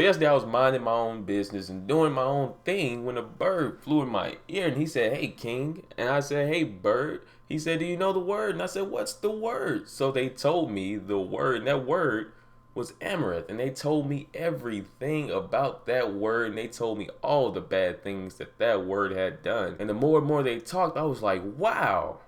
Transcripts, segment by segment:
yesterday I was minding my own business and doing my own thing when a bird flew in my ear and he said, "Hey, King." And I said, "Hey, bird." He said, "Do you know the word?" And I said, "What's the word?" So they told me the word, and that word was Amouranth. And they told me everything about that word, and they told me all the bad things that that word had done. And the more and more they talked, I was like, wow.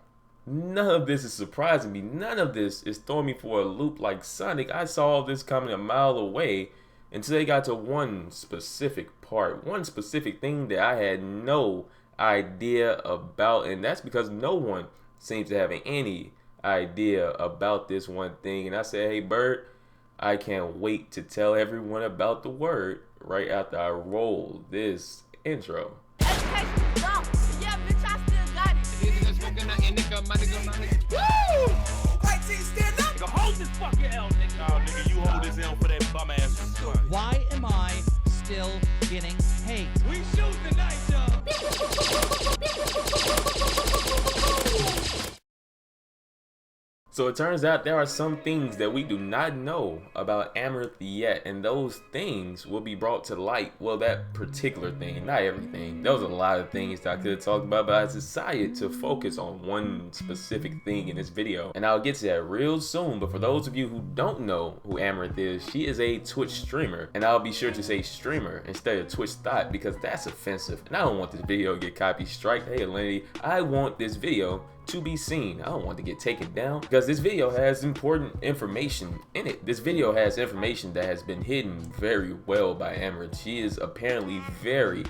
None of this is surprising me. None of this is throwing me for a loop like Sonic. I saw all this coming a mile away until they got to one specific part, one specific thing that I had no idea about. And that's because no one seems to have any idea about this one thing. And I said, "Hey, Bird, I can't wait to tell everyone about the word right after I roll this intro." Woo! White team stand up. Nigga, hold this fucking L, nigga. Nah, nigga, you hold this L for that bum ass. Why am I still getting hate? We shoot tonight, y'all. So it turns out there are some things that we do not know about Amouranth yet, and those things will be brought to light. Well, that particular thing, not everything. There was a lot of things that I could have talked about, but I decided to focus on one specific thing in this video, and I'll get to that real soon. But for those of you who don't know who Amouranth is, she is a Twitch streamer, and I'll be sure to say streamer instead of Twitch thought because that's offensive, and I don't want this video to get copy strike. Hey, Alinity, I want this video to be seen. I don't want to get taken down because this video has important information in it. This video has information that has been hidden very well by Amouranth. She is apparently very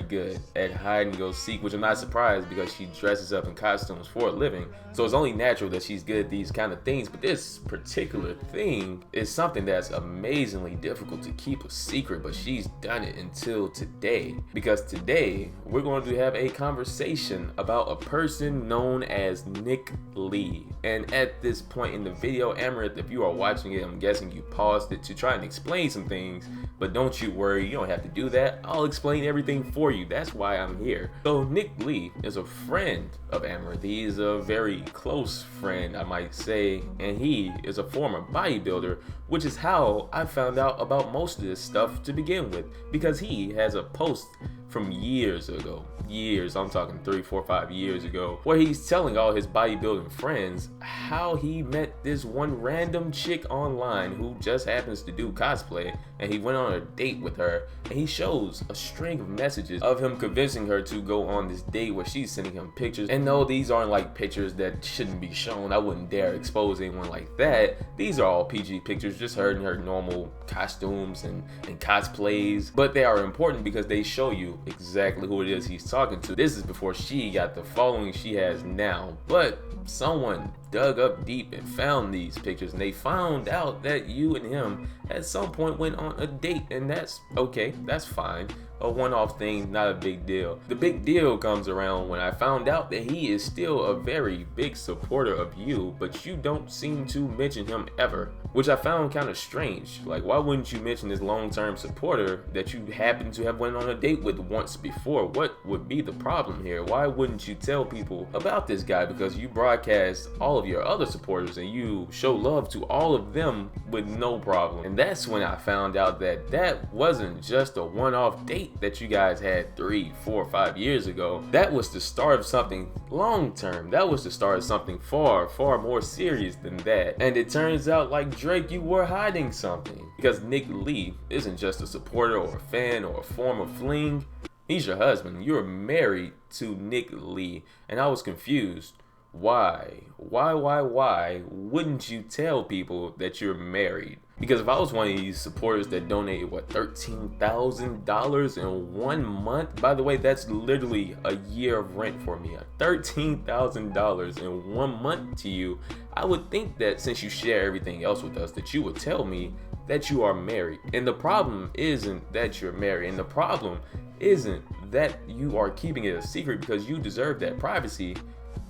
good at hide and go seek, which I'm not surprised because she dresses up in costumes for a living. So it's only natural that she's good at these kind of things. But this particular thing is something that's amazingly difficult to keep a secret, but she's done it until today. Because today we're going to have a conversation about a person known as Nick Lee. And at this point in the video, Amouranth, if you are watching it, I'm guessing you paused it to try and explain some things, but don't you worry, you don't have to do that. I'll explain everything for you. That's why I'm here. So Nick Lee is a friend of Amouranth. He is a very close friend, I might say, and he is a former bodybuilder, which is how I found out about most of this stuff to begin with, because he has a post from years ago, I'm talking 3, 4, 5 years ago, where he's telling all his bodybuilding friends how he met this one random chick online who just happens to do cosplay, and he went on a date with her, and he shows a string of messages of him convincing her to go on this date where she's sending him pictures. And no, these aren't like pictures that shouldn't be shown. I wouldn't dare expose anyone like that. These are all PG pictures, just her in her normal costumes and cosplays, but they are important because they show you exactly who it is he's talking to. This is before she got the following she has now, but someone dug up deep and found these pictures, and they found out that you and him at some point went on a date, and that's okay, that's fine. A one-off thing, not a big deal. The big deal comes around when I found out that he is still a very big supporter of you, but you don't seem to mention him ever, which I found kind of strange. Like, why wouldn't you mention this long-term supporter that you happen to have went on a date with once before? What would be the problem here? Why wouldn't you tell people about this guy? Because you broadcast all of your other supporters and you show love to all of them with no problem. And that's when I found out that that wasn't just a one-off date that you guys had 3, 4, 5 years ago. That was the start of something long-term. That was the start of something far more serious than that. And it turns out, like Drake, you were hiding something, because Nick Lee isn't just a supporter or a fan or a form of fling. He's your husband. You're married to Nick Lee, and I was confused. Why wouldn't you tell people that you're married? Because if I was one of these supporters that donated, what, $13,000 in 1 month? By the way, that's literally a year of rent for me. $13,000 in 1 month to you. I would think that since you share everything else with us, that you would tell me that you are married. And the problem isn't that you're married. And the problem isn't that you are keeping it a secret because you deserve that privacy.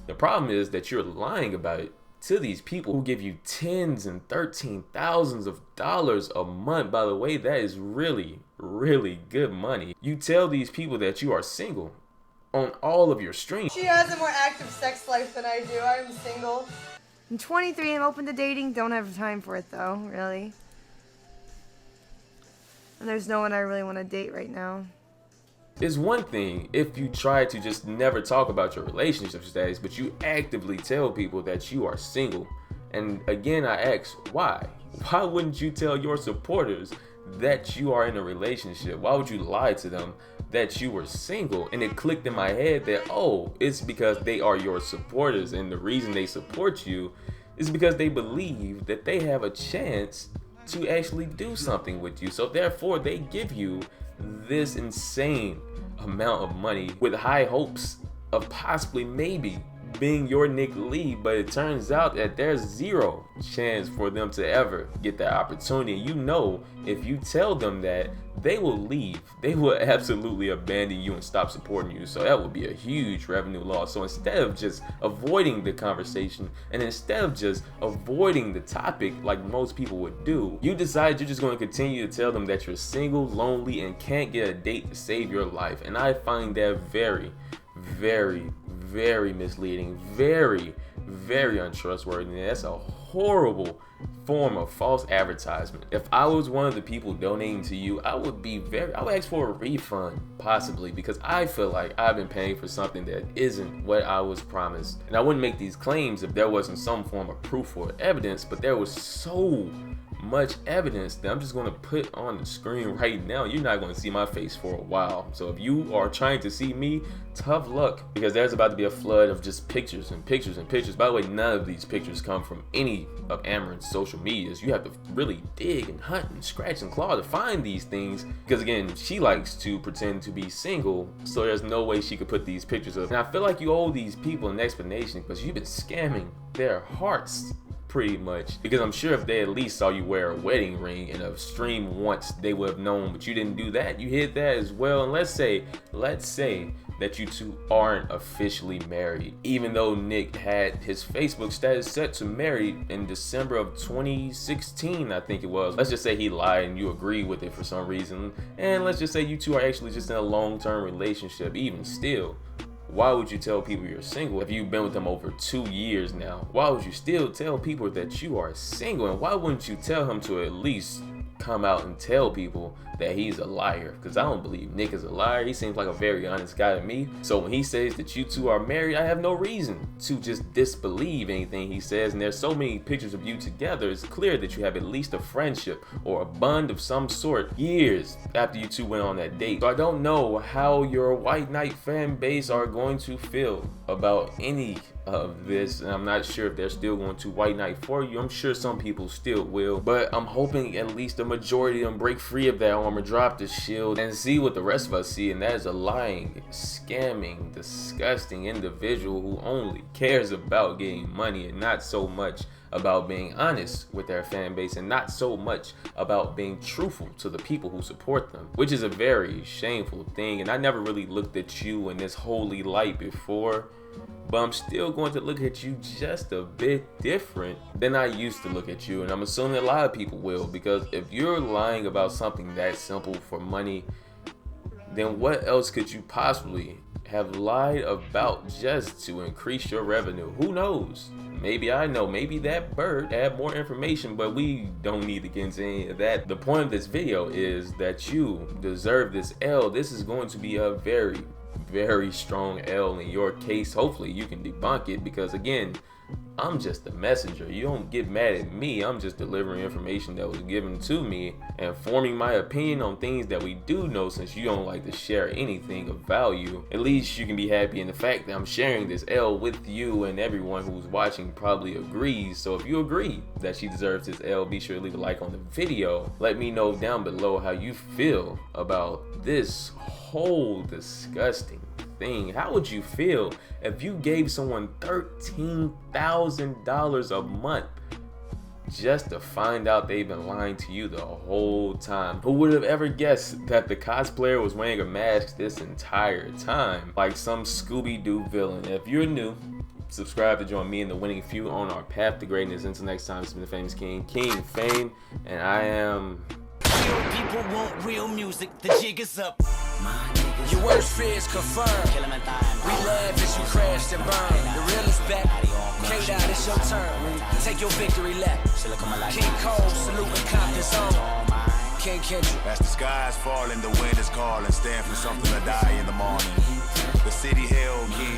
The problem is that you're lying about it to these people who give you tens and 13,000s of dollars a month. By the way, that is really good money. You tell these people that you are single on all of your streams. She has a more active sex life than I do. I'm single. I'm 23, I'm open to dating, don't have time for it though, really. I there's no one I really want to date right now. It's one thing if you try to just never talk about your relationship status, but you actively tell people that you are single. And again, I ask, why? Why wouldn't you tell your supporters that you are in a relationship? Why would you lie to them that you were single? And it clicked in my head that, oh, it's because they are your supporters, and the reason they support you is because they believe that they have a chance to actually do something with you. So therefore, they give you this insane amount of money with high hopes of possibly maybe being your Nick Lee, but it turns out that there's zero chance for them to ever get that opportunity. You know, if you tell them that, they will leave. They will absolutely abandon you and stop supporting you. So that would be a huge revenue loss. So instead of just avoiding the conversation, and instead of just avoiding the topic like most people would do, you decide you're just going to continue to tell them that you're single, lonely, and can't get a date to save your life. And I find that very, very, very misleading, very, very untrustworthy. And that's a horrible form of false advertisement. If I was one of the people donating to you, I would ask for a refund, possibly, because I feel like I've been paying for something that isn't what I was promised. And I wouldn't make these claims if there wasn't some form of proof or evidence, but there was so much evidence that I'm just going to put on the screen right now. You're not going to see my face for a while. So if you are trying to see me, tough luck, because there's about to be a flood of just pictures and pictures and pictures. By the way, none of these pictures come from any of Amouranth's social medias. You have to really dig and hunt and scratch and claw to find these things, because again, she likes to pretend to be single, so there's no way she could put these pictures up. And I feel like you owe these people an explanation, because you've been scamming their hearts pretty much, because I'm sure if they at least saw you wear a wedding ring in a stream once, they would have known, but you didn't do that. You hid that as well. And let's say that you two aren't officially married, even though Nick had his Facebook status set to married in December of 2016, I think it was. Let's just say he lied and you agree with it for some reason, and let's just say you two are actually just in a long-term relationship. Even still, why would you tell people you're single if you've been with them over 2 years now? Why would you still tell people that you are single? And why wouldn't you tell him to at least come out and tell people that he's a liar? Because I don't believe Nick is a liar. He seems like a very honest guy to me. So when he says that you two are married, I have no reason to just disbelieve anything he says. And there's so many pictures of you together, it's clear that you have at least a friendship or a bond of some sort years after you two went on that date. So I don't know how your White Knight fan base are going to feel about any of this, and I'm not sure if they're still going to White Knight for you. I'm sure some people still will, but I'm hoping at least the majority of them break free of that armor, drop the shield, and see what the rest of us see, and that is a lying, scamming, disgusting individual who only cares about getting money and not so much about being honest with their fan base, and not so much about being truthful to the people who support them, which is a very shameful thing. And I never really looked at you in this holy light before, but I'm still going to look at you just a bit different than I used to look at you. And I'm assuming a lot of people will, because if you're lying about something that simple for money, then what else could you possibly have lied about just to increase your revenue? Who knows? Maybe I know, maybe that bird had more information, but we don't need to get into any of that. The point of this video is that you deserve this L. This is going to be a very, very strong L in your case. Hopefully you can debunk it, because again, I'm just a messenger. You don't get mad at me. I'm just delivering information that was given to me and forming my opinion on things that we do know. Since you don't like to share anything of value, at least you can be happy in the fact that I'm sharing this L with you, and everyone who's watching probably agrees. So if you agree that she deserves this L, be sure to leave a like on the video. Let me know down below how you feel about this whole disgusting thing. How would you feel if you gave someone $13,000 a month just to find out they've been lying to you the whole time? Who would have ever guessed that the cosplayer was wearing a mask this entire time, like some Scooby-Doo villain? If you're new, subscribe to join me and the winning few on our path to greatness. Until next time, it's been the famous King Fame, and I am. Real people want real music. The jig is up. Your worst fears confirmed. We laugh as you crash and burn. The real is back. K-Dot, it's your turn. Take your victory lap. King Cole, salute and Compton's on. King Kendrick. As the skies falling, the wind is calling. Stand for something to die in the morning. The city held key